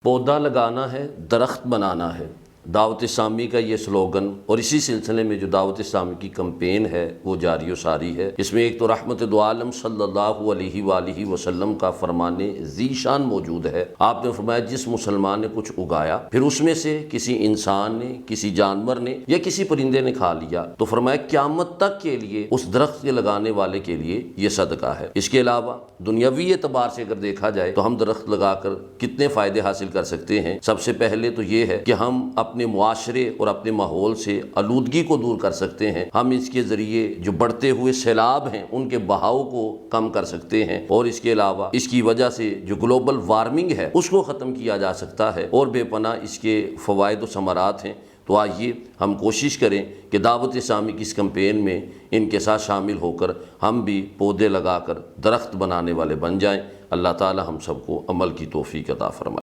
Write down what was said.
पौधा लगाना है, दरख्त बनाना है, दावत इस्लामी का ये स्लोगन और इसी सिलसिले में जो दावत इस्लामी की कैंपेन है वो जारी व सारी है। इसमें एक तो रहमत दो आलम सल्लल्लाहु अलैहि वसल्लम का फरमाने ज़ीशान मौजूद है। आपने फरमाया जिस मुसलमान ने कुछ उगाया, फिर उसमें से किसी इंसान ने, किसी जानवर ने या किसी परिंदे ने खा लिया, तो फरमाया क़यामत तक के लिए उस दरख्त के लगाने वाले के लिए ये सदका है। इसके अलावा दुनियावी एतबार से अगर देखा जाए तो हम दरख्त लगाकर कितने फ़ायदे हासिल कर सकते हैं। सबसे पहले तो ये है कि हम अपने मुआशरे और अपने माहौल से आलूदगी को दूर कर सकते हैं। हम इसके ज़रिए जो बढ़ते हुए सैलाब हैं उनके बहाव को कम कर सकते हैं, और इसके अलावा इसकी वजह से जो ग्लोबल वार्मिंग है उसको ख़त्म किया जा सकता है, और बेपनाह इसके फ़वाइद व समरात हैं। तो आइए हम कोशिश करें कि दावत इस्लामी की इस कैंपेन में इनके साथ शामिल होकर हम भी पौधे लगाकर दरख्त बनाने वाले बन जाएं। अल्लाह ताला हम सबको अमल की तौफीक अता फरमाए।